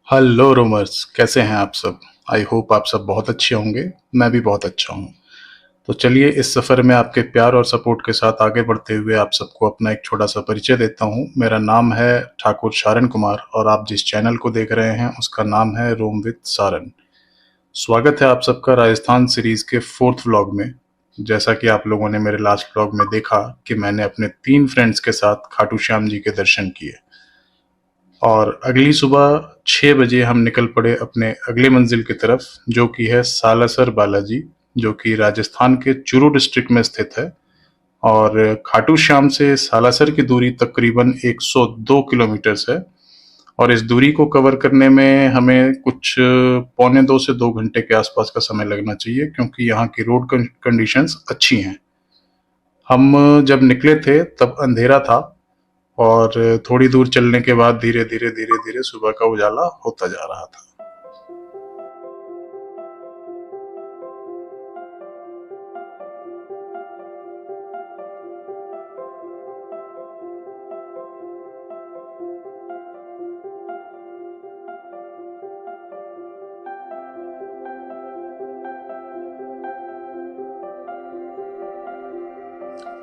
Hello रोमर्स, कैसे हैं आप सब। आई होप आप सब बहुत अच्छे होंगे। मैं भी बहुत अच्छा हूँ। तो चलिए इस सफ़र में आपके प्यार और सपोर्ट के साथ आगे बढ़ते हुए आप सबको अपना एक छोटा सा परिचय देता हूँ। मेरा नाम है ठाकुर शारण कुमार और आप जिस चैनल को देख रहे हैं उसका नाम है रोम विद सारन। स्वागत है आप सबका राजस्थान सीरीज के फोर्थ व्लॉग में। जैसा कि आप लोगों ने मेरे लास्ट व्लॉग में देखा कि मैंने अपने 3 फ्रेंड्स के साथ खाटू श्याम जी के दर्शन किए और अगली सुबह 6 बजे हम निकल पड़े अपने अगले मंजिल की तरफ, जो कि है सालासर बालाजी, जो कि राजस्थान के चूरू डिस्ट्रिक्ट में स्थित है। और खाटू श्याम से सालासर की दूरी तकरीबन 102 किलोमीटर्स है और इस दूरी को कवर करने में हमें कुछ पौने 2 से 2 घंटे के आसपास का समय लगना चाहिए, क्योंकि यहाँ की रोड कंडीशंस अच्छी हैं। हम जब निकले थे तब अंधेरा था और थोड़ी दूर चलने के बाद धीरे धीरे सुबह का उजाला होता जा रहा था।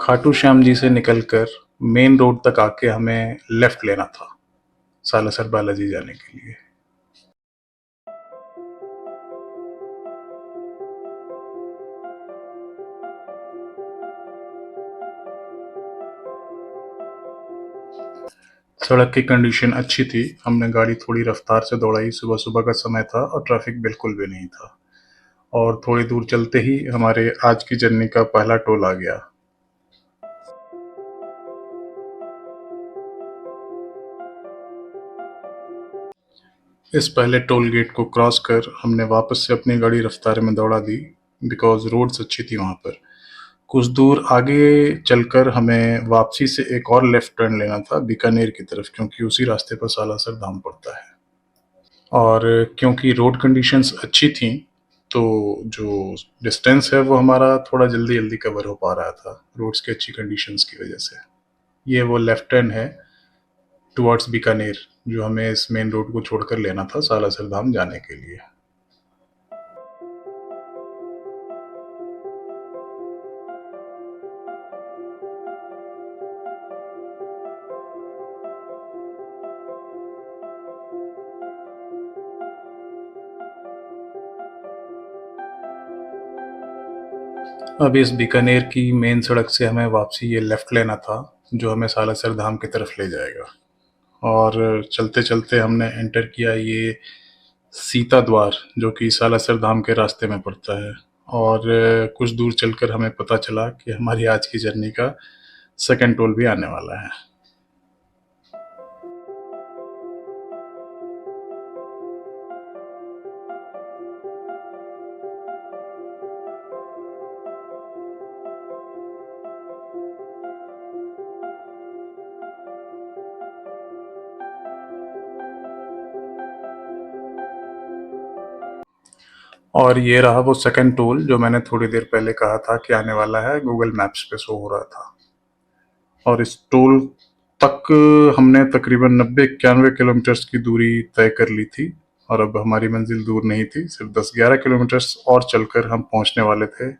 खाटू श्याम जी से निकलकर मेन रोड तक आके हमें लेफ्ट लेना था सालासर बालाजी जाने के लिए। सड़क की कंडीशन अच्छी थी। हमने गाड़ी थोड़ी रफ्तार से दौड़ाई। सुबह सुबह का समय था और ट्रैफिक बिल्कुल भी नहीं था। और थोड़ी दूर चलते ही हमारे आज की जर्नी का पहला टोल आ गया। इस पहले टोल गेट को क्रॉस कर हमने वापस से अपनी गाड़ी रफ्तार में दौड़ा दी, बिकॉज रोड्स अच्छी थी वहाँ पर। कुछ दूर आगे चलकर हमें वापसी से एक और लेफ्ट टर्न लेना था बीकानेर की तरफ, क्योंकि उसी रास्ते पर सालासर धाम पड़ता है। और क्योंकि रोड कंडीशंस अच्छी थी तो जो डिस्टेंस है वो हमारा थोड़ा जल्दी जल्दी कवर हो पा रहा था रोड्स की अच्छी कंडीशंस की वजह से। ये वो लेफ्ट टर्न है टुवर्ड्स बीकानेर, जो हमें इस मेन रोड को छोड़कर लेना था सालासर धाम जाने के लिए। अब इस बीकानेर की मेन सड़क से हमें वापसी ये लेफ्ट लेना था, जो हमें सालासर धाम की तरफ ले जाएगा। और चलते चलते हमने एंटर किया ये सीता द्वार, जो कि सालासर धाम के रास्ते में पड़ता है। और कुछ दूर चलकर हमें पता चला कि हमारी आज की जर्नी का सेकंड टोल भी आने वाला है। और ये रहा वो सेकंड टोल जो मैंने थोड़ी देर पहले कहा था कि आने वाला है, गूगल मैप्स पे शो हो रहा था। और इस टोल तक हमने तकरीबन 90-91 किलोमीटर्स की दूरी तय कर ली थी। और अब हमारी मंजिल दूर नहीं थी, सिर्फ 10-11 किलोमीटर्स और चलकर हम पहुंचने वाले थे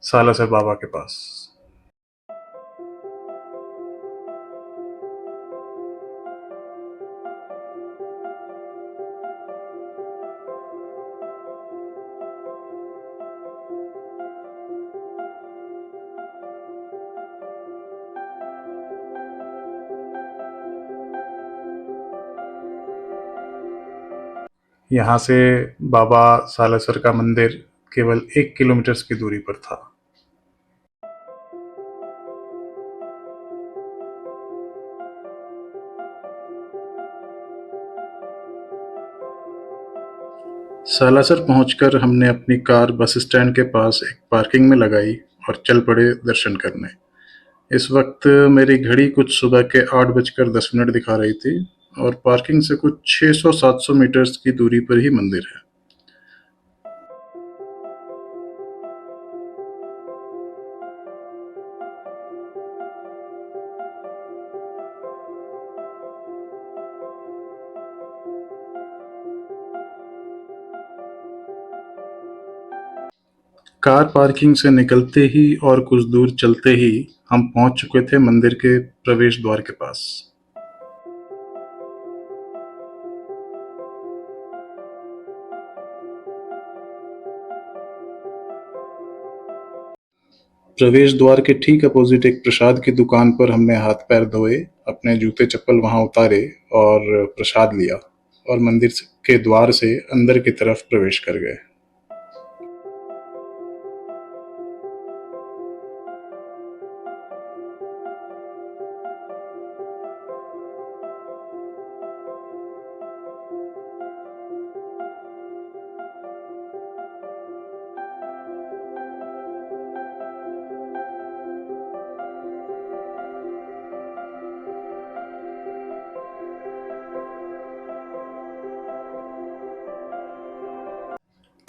सालासर बाबा के पास। यहाँ से बाबा सालासर का मंदिर केवल 1 किलोमीटर की दूरी पर था। सालासर पहुंचकर हमने अपनी कार बस स्टैंड के पास एक पार्किंग में लगाई और चल पड़े दर्शन करने। इस वक्त मेरी घड़ी कुछ सुबह के 8 बजकर 10 मिनट दिखा रही थी और पार्किंग से कुछ 600-700 मीटर्स की दूरी पर ही मंदिर है। कार पार्किंग से निकलते ही और कुछ दूर चलते ही हम पहुंच चुके थे मंदिर के प्रवेश द्वार के पास। प्रवेश द्वार के ठीक अपोजिट एक प्रसाद की दुकान पर हमने हाथ पैर धोए, अपने जूते चप्पल वहां उतारे और प्रसाद लिया और मंदिर के द्वार से अंदर की तरफ प्रवेश कर गए।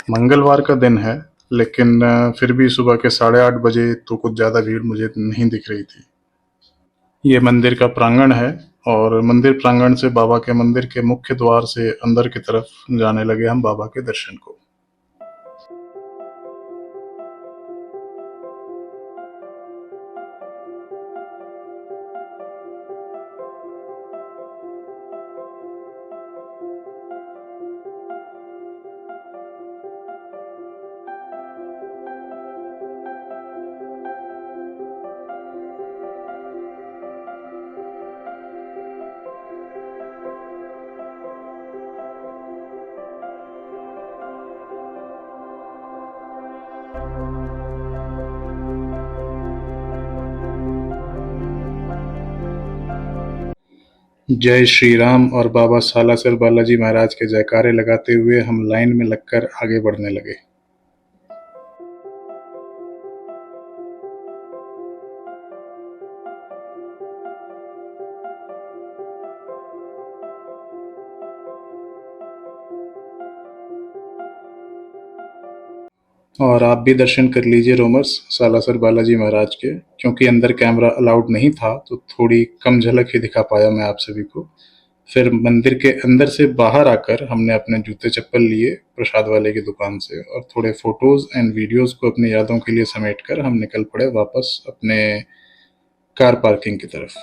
मंगलवार का दिन है, लेकिन फिर भी सुबह के 8:30 बजे तो कुछ ज़्यादा भीड़ मुझे नहीं दिख रही थी। ये मंदिर का प्रांगण है और मंदिर प्रांगण से बाबा के मंदिर के मुख्य द्वार से अंदर की तरफ जाने लगे हम बाबा के दर्शन को। जय श्री राम और बाबा सालासर बालाजी महाराज के जयकारे लगाते हुए हम लाइन में लगकर आगे बढ़ने लगे। और आप भी दर्शन कर लीजिए रोमर्स सालासर बालाजी महाराज के, क्योंकि अंदर कैमरा अलाउड नहीं था तो थोड़ी कम झलक ही दिखा पाया मैं आप सभी को। फिर मंदिर के अंदर से बाहर आकर हमने अपने जूते चप्पल लिए प्रसाद वाले की दुकान से और थोड़े फोटोज एंड वीडियोस को अपनी यादों के लिए समेटकर हम निकल पड़े वापस अपने कार पार्किंग की तरफ।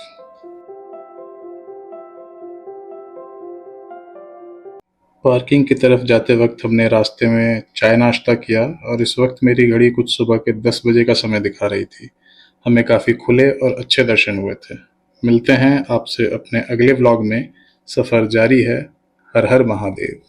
पार्किंग की तरफ जाते वक्त हमने रास्ते में चाय नाश्ता किया और इस वक्त मेरी घड़ी कुछ सुबह के 10 बजे का समय दिखा रही थी। हमें काफ़ी खुले और अच्छे दर्शन हुए थे। मिलते हैं आपसे अपने अगले व्लॉग में। सफ़र जारी है। हर हर महादेव।